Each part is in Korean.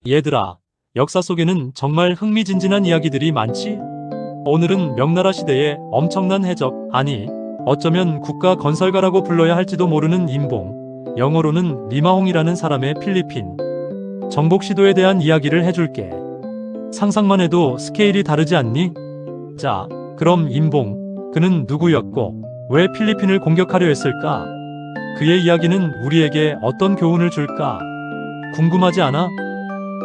얘들아, 역사 속에는 정말 흥미진진한 이야기들이 많지? 오늘은 명나라 시대의 엄청난 해적, 아니, 어쩌면 국가 건설가라고 불러야 할지도 모르는 임봉, 영어로는 리마홍이라는 사람의 필리핀 정복 시도에 대한 이야기를 해줄게. 상상만 해도 스케일이 다르지 않니? 자, 그럼 임봉, 그는 누구였고, 왜 필리핀을 공격하려 했을까? 그의 이야기는 우리에게 어떤 교훈을 줄까? 궁금하지 않아?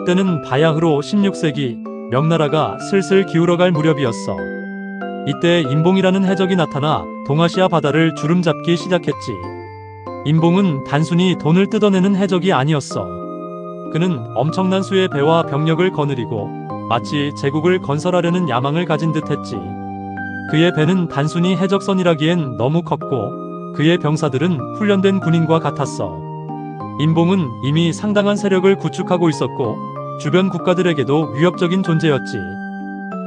때는 바야흐로 16세기, 명나라가 슬슬 기울어갈 무렵이었어. 이때 임봉이라는 해적이 나타나 동아시아 바다를 주름잡기 시작했지. 임봉은 단순히 돈을 뜯어내는 해적이 아니었어. 그는 엄청난 수의 배와 병력을 거느리고 마치 제국을 건설하려는 야망을 가진 듯 했지. 그의 배는 단순히 해적선이라기엔 너무 컸고 그의 병사들은 훈련된 군인과 같았어. 임봉은 이미 상당한 세력을 구축하고 있었고 주변 국가들에게도 위협적인 존재였지.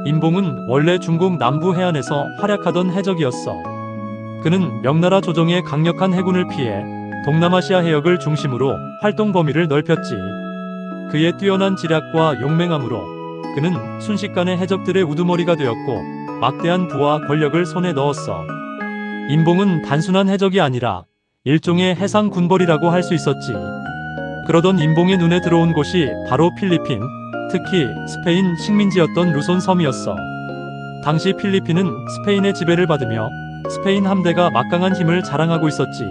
임봉은 원래 중국 남부 해안에서 활약하던 해적이었어. 그는 명나라 조정의 강력한 해군을 피해 동남아시아 해역을 중심으로 활동 범위를 넓혔지. 그의 뛰어난 지략과 용맹함으로 그는 순식간에 해적들의 우두머리가 되었고 막대한 부와 권력을 손에 넣었어. 임봉은 단순한 해적이 아니라 일종의 해상 군벌이라고 할 수 있었지. 그러던 임봉의 눈에 들어온 곳이 바로 필리핀, 특히 스페인 식민지였던 루손 섬이었어. 당시 필리핀은 스페인의 지배를 받으며 스페인 함대가 막강한 힘을 자랑하고 있었지.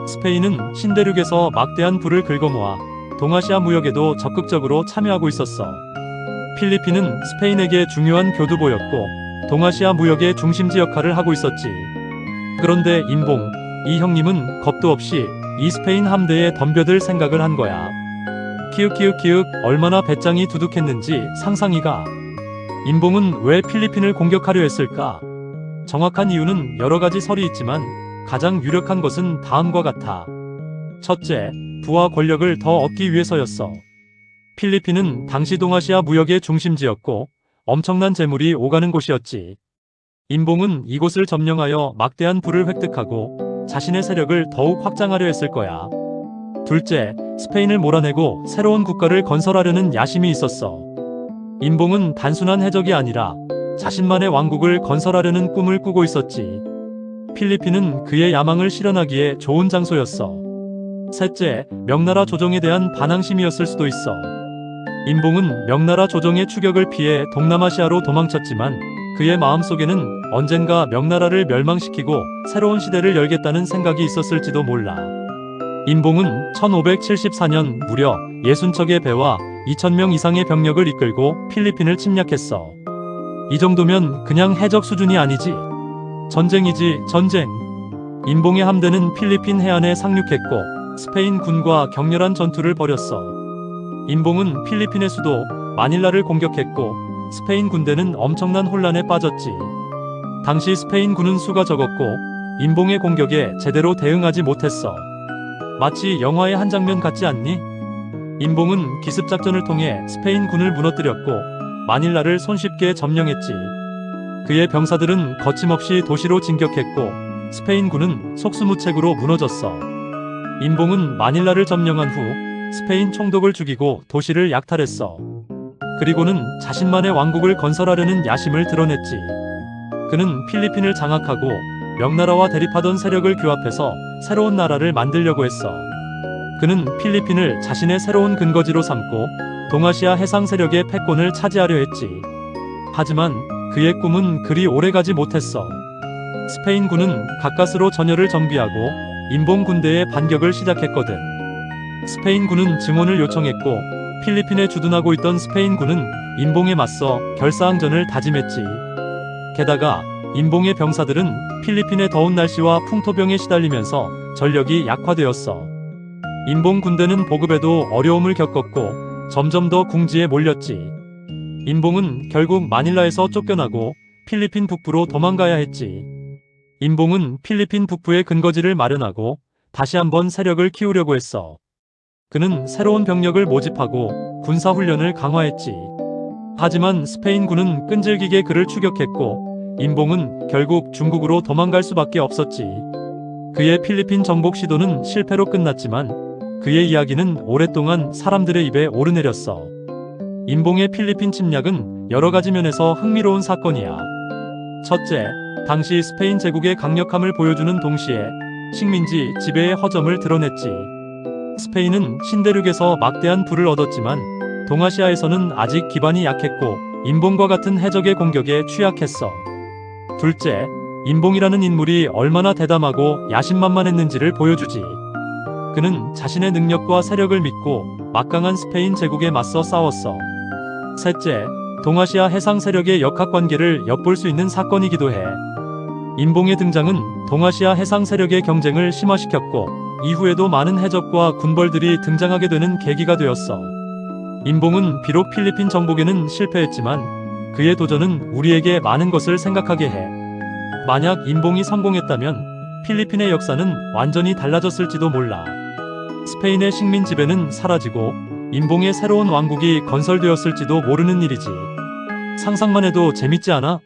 스페인은 신대륙에서 막대한 부를 긁어모아 동아시아 무역에도 적극적으로 참여하고 있었어. 필리핀은 스페인에게 중요한 교두보였고 동아시아 무역의 중심지 역할을 하고 있었지. 그런데 임봉, 이 형님은 겁도 없이 이 스페인 함대에 덤벼들 생각을 한 거야. 키읔키읔키읔 얼마나 배짱이 두둑했는지 상상이가. 임봉은 왜 필리핀을 공격하려 했을까? 정확한 이유는 여러 가지 설이 있지만 가장 유력한 것은 다음과 같아. 첫째, 부와 권력을 더 얻기 위해서였어. 필리핀은 당시 동아시아 무역의 중심지였고 엄청난 재물이 오가는 곳이었지. 임봉은 이곳을 점령하여 막대한 부를 획득하고 자신의 세력을 더욱 확장하려 했을 거야. 둘째, 스페인을 몰아내고 새로운 국가를 건설하려는 야심이 있었어. 임봉은 단순한 해적이 아니라 자신만의 왕국을 건설하려는 꿈을 꾸고 있었지. 필리핀은 그의 야망을 실현하기에 좋은 장소였어. 셋째, 명나라 조정에 대한 반항심이었을 수도 있어. 임봉은 명나라 조정의 추격을 피해 동남아시아로 도망쳤지만 그의 마음속에는 언젠가 명나라를 멸망시키고 새로운 시대를 열겠다는 생각이 있었을지도 몰라. 임봉은 1574년 무려 60척의 배와 2000명 이상의 병력을 이끌고 필리핀을 침략했어. 이 정도면 그냥 해적 수준이 아니지. 전쟁이지, 전쟁. 임봉의 함대는 필리핀 해안에 상륙했고 스페인 군과 격렬한 전투를 벌였어. 임봉은 필리핀의 수도 마닐라를 공격했고 스페인 군대는 엄청난 혼란에 빠졌지. 당시 스페인 군은 수가 적었고 임봉의 공격에 제대로 대응하지 못했어. 마치 영화의 한 장면 같지 않니? 임봉은 기습작전을 통해 스페인 군을 무너뜨렸고 마닐라를 손쉽게 점령했지. 그의 병사들은 거침없이 도시로 진격했고 스페인 군은 속수무책으로 무너졌어. 임봉은 마닐라를 점령한 후 스페인 총독을 죽이고 도시를 약탈했어. 그리고는 자신만의 왕국을 건설하려는 야심을 드러냈지. 그는 필리핀을 장악하고 명나라와 대립하던 세력을 규합해서 새로운 나라를 만들려고 했어. 그는 필리핀을 자신의 새로운 근거지로 삼고 동아시아 해상 세력의 패권을 차지하려 했지. 하지만 그의 꿈은 그리 오래가지 못했어. 스페인 군은 가까스로 전열을 정비하고 임봉 군대의 반격을 시작했거든. 스페인 군은 증원을 요청했고 필리핀에 주둔하고 있던 스페인 군은 임봉에 맞서 결사항전을 다짐했지. 게다가 임봉의 병사들은 필리핀의 더운 날씨와 풍토병에 시달리면서 전력이 약화되었어. 임봉 군대는 보급에도 어려움을 겪었고 점점 더 궁지에 몰렸지. 임봉은 결국 마닐라에서 쫓겨나고 필리핀 북부로 도망가야 했지. 임봉은 필리핀 북부에 근거지를 마련하고 다시 한번 세력을 키우려고 했어. 그는 새로운 병력을 모집하고 군사훈련을 강화했지. 하지만 스페인군은 끈질기게 그를 추격했고 임봉은 결국 중국으로 도망갈 수밖에 없었지. 그의 필리핀 정복 시도는 실패로 끝났지만 그의 이야기는 오랫동안 사람들의 입에 오르내렸어. 임봉의 필리핀 침략은 여러 가지 면에서 흥미로운 사건이야. 첫째, 당시 스페인 제국의 강력함을 보여주는 동시에 식민지 지배의 허점을 드러냈지. 스페인은 신대륙에서 막대한 부를 얻었지만 동아시아에서는 아직 기반이 약했고 임봉과 같은 해적의 공격에 취약했어. 둘째, 임봉이라는 인물이 얼마나 대담하고 야심만만했는지를 보여주지. 그는 자신의 능력과 세력을 믿고 막강한 스페인 제국에 맞서 싸웠어. 셋째, 동아시아 해상 세력의 역학관계를 엿볼 수 있는 사건이기도 해. 임봉의 등장은 동아시아 해상 세력의 경쟁을 심화시켰고 이후에도 많은 해적과 군벌들이 등장하게 되는 계기가 되었어. 임봉은 비록 필리핀 정복에는 실패했지만 그의 도전은 우리에게 많은 것을 생각하게 해. 만약 임봉이 성공했다면 필리핀의 역사는 완전히 달라졌을지도 몰라. 스페인의 식민 지배는 사라지고 임봉의 새로운 왕국이 건설되었을지도 모르는 일이지. 상상만 해도 재밌지 않아?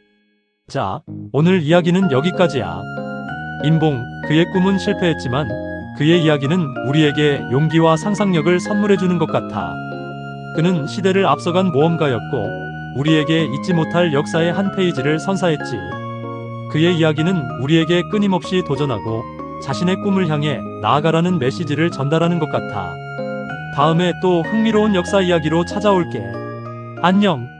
자, 오늘 이야기는 여기까지야. 임봉, 그의 꿈은 실패했지만 그의 이야기는 우리에게 용기와 상상력을 선물해주는 것 같아. 그는 시대를 앞서간 모험가였고 우리에게 잊지 못할 역사의 한 페이지를 선사했지. 그의 이야기는 우리에게 끊임없이 도전하고 자신의 꿈을 향해 나아가라는 메시지를 전달하는 것 같아. 다음에 또 흥미로운 역사 이야기로 찾아올게. 안녕.